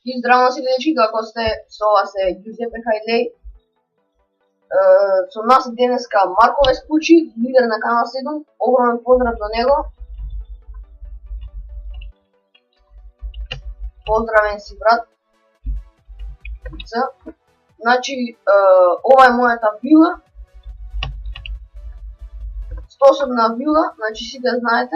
И здраво на сите дечки, како сте, со вас е Ѓузепе Хајлеј. Со нас денеска Марко Веспучи, лидер на канал 7, огромен поздрав до него. Поздравен си, брат. Значи, ова е мојата вила. Стособна вила, значи сите знаете.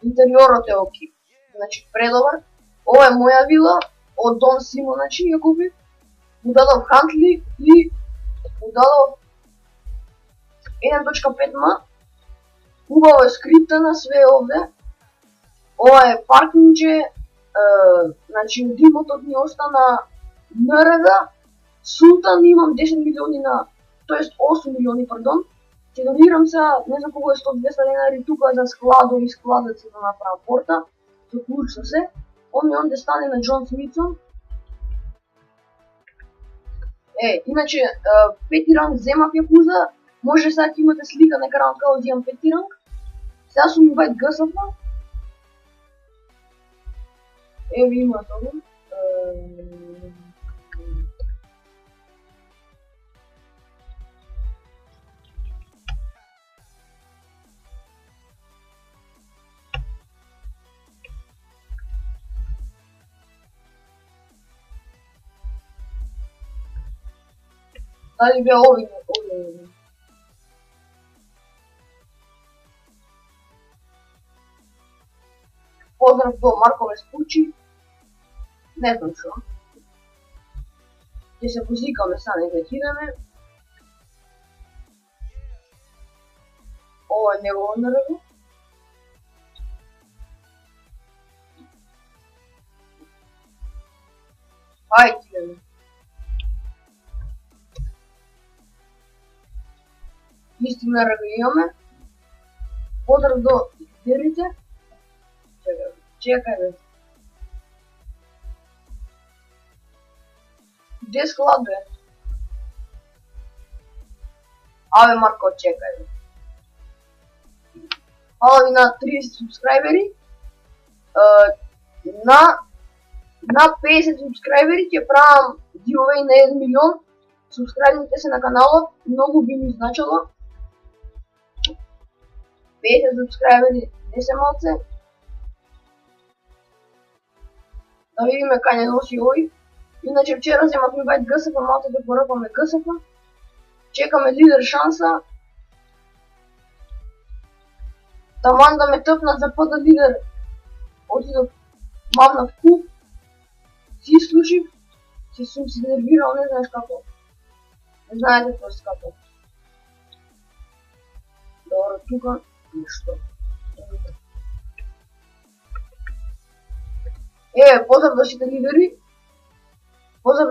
Интериорот е окей. Значи, предобар. Ова е моја вила, од Дон Симо, значи, ја купив. Му дадов Хантли и му дадов 1.5м. Убаво е скриптана, све е овде. Ова е паркинџе, значи, од имотот ми остана НРД. Султан имам 10 милиони на, тоест 8 милиони, пардон. Ќе донирам сега, не знам колко е 100-200 денари тука за складови, складаци да направам порта. Со клуч со се. Он да стане на Джон Смитсон. Иначе, пети ранг земав ја пуза. Може сега ќе имате слика на екран као земам пети ранг. Сега сум инвайт ГСФ. Еви има тоа. Дали бе ови? Поздрав до Марко Веспучи. Не знам шо. Ќе се позикаме са, не да идеме. Ова е негово НРД. Ајде идеме. Истина имаме. Поздрав до лидерите. Чекај бе. Где склад бе? Абе Марко, чекај бе. Фала ви на 30 субскрайбери. На 50 субскрайбери ќе правам giveaway на 1 милион. Субскрайбните се на каналот, многу би ми значило. 50 субскрайбери не се малце. Да видиме кај не носи овој. Иначе вчера земав инвайт ГСФ, малце да поръпаме ГСФ. Чекаме лидер шанса. Таман да ме тъпнат за пъта лидер. Отидов мавнат куп. Си изслушив. Сум се нервирал, не знаеш како. Не знаете просто како. Добро, тука ништо. Поздрав до сите лидери. Поздрав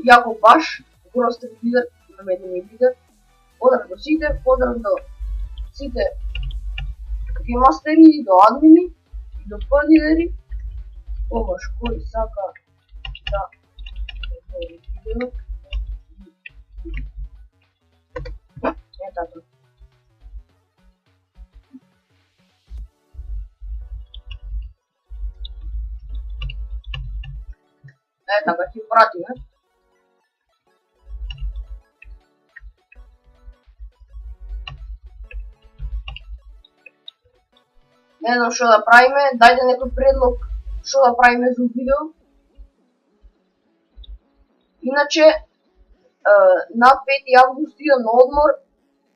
Јаков Баш, гростен лидер, намеден лидер. Поздрав до сите, поздрав до сите геймастери, до админи, и до лидери. Помаш кој сака да видео. Тато. Така ќе пратиме. Не знам што да правиме, дајте некој предлог што да правиме за видео. Иначе, на 5 август идам на одмор,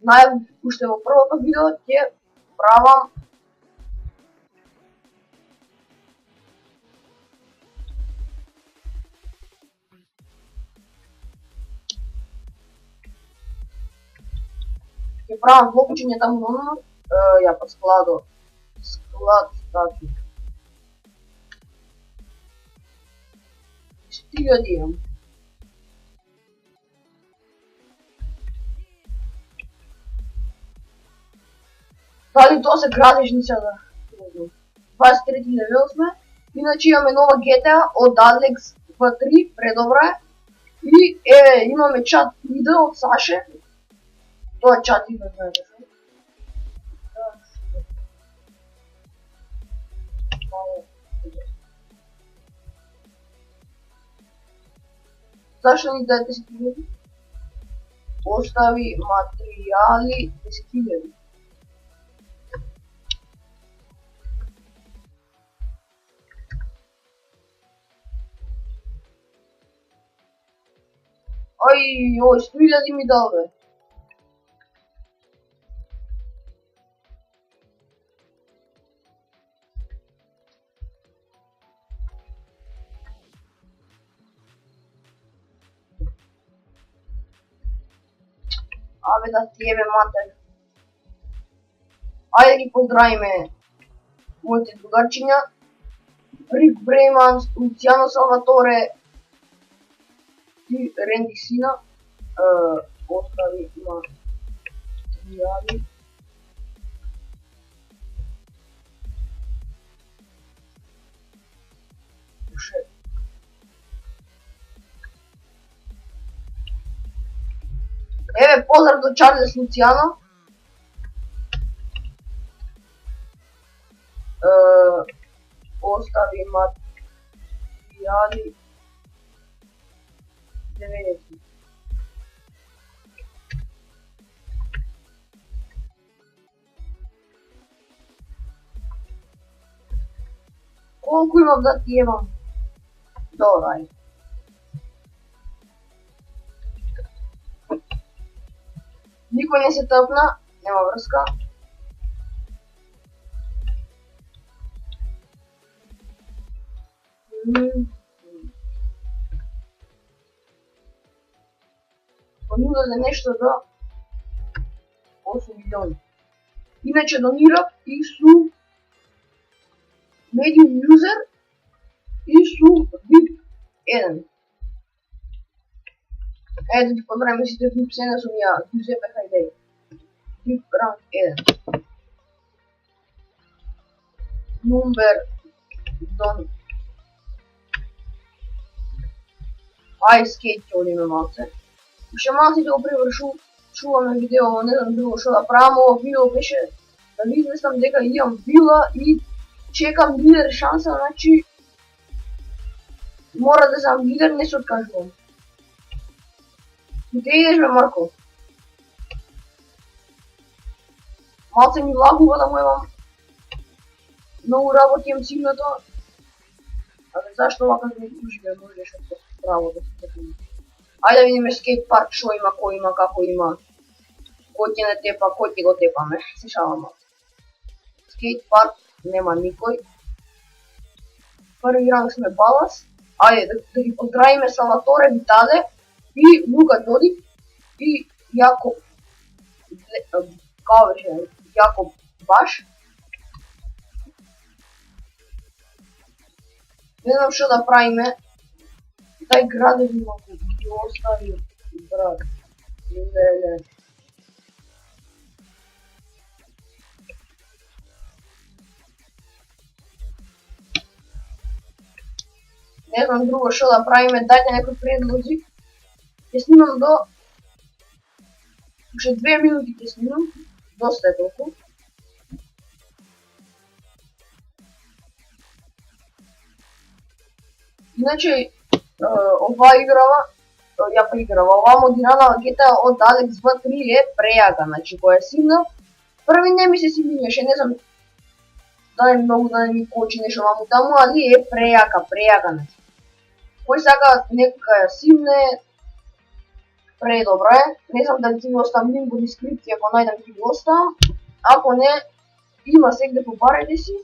најавив уште во првото видео, ќе правам влогчиње таму на одмор, ја па склад таки. 4000 имам. Дали тоа се градежница да? 23 левел сме. Иначе имаме нова GTA од Alex V3, предобра е. И имаме чат видео од Саше. Тоа чати не знаете што. Зашто ни даде 10.000? Остави материјали 10.000. Ај, ој, 100.000 ми дал, бе. Абе да ти ебе матер. Ајде ги поздравиме моите другарчиња. Рик Брейманс, Луцијано Салваторе и Ренди Сина. Остави материјали. Еве, поздрав до Чарлес Луцијано. Остави материјали 90. Колку имам да ти имам? Добро, ајде. Никој не се тъпна, нема врска. Понуда за нешто до 8 милиони. Иначе донирав и су Medium User и су VIP 1. Ето ти поздравим сите VIP 7 сум ја Giuseppe Haidei. VIP Rank 1. Number Don. Ај скейт ќе одиме малце. Уште малце ќе го привршуваме видео, не знам друго што да правам. Ово видео беше да ви изнесам дека имам вила и чекам лидер шанса, значи мора да сам лидер, не се откажувам. Где идеш, бе, Марко? Малце ми лагува да му имам многу работи, имам сигнато. Абе, зашто овака да ми служи, бе, можеш од право да се тепим. Ајде да видиме скейт парк, шо има, кој има, како има. Кој ќе не тепа, кој ќе го тепаме. Се шалам малце. Скейт парк, нема никој. Први ранг сме Балас. Ајде да ги поздравиме Салваторе Витале и Лука Додик и Јакоб Јакоб Баш. Не знам што да правиме. Тај градови малку ги остави брат. Леле. Не знам друго што да правиме, дајте некои предлози. Ќе снимам до... Уште 2 минути ќе снимам. Доста е толку. Иначе, оваа играва, ја поиграва, оваа модирана анкета од Алекс 2.3 е прејака, значи која е симна. Први не ми се симнеше, не знам да не многу да не ми кочи нешто ваму таму, али е прејака, значи. Кој сака нека ја симне, предобро е. Не знам дали ќе ви оставам линк во дескрипција, ако најдам ќе ви оставам. Ако не, има сегде побарајте си.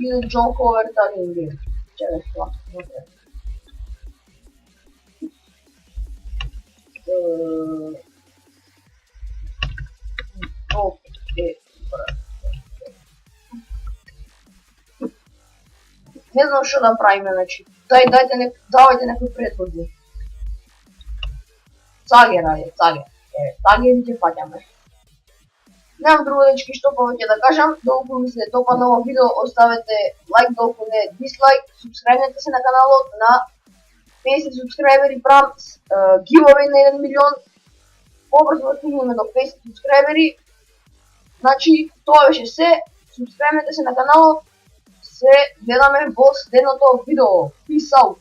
И да John Cover Italian Game. Чекай това. Не знам што да правиме, значи. Давајте некои предлози. Цагер, ајде, цагер. Цагери ќе фаќаме. Немам друго дечки што повеќе да кажам. Долку ми се допадна ово видео, оставете лайк, долку не дислайк, субскрајбнете се на каналот, на 50 субскрайбери правам giveaway на 1 милион. Побрзо да стигнеме до 50 субскрайбери. Значи, тоа беше се. Субскрайбнете се на каналот. Се гледаме во следното видео. Peace out!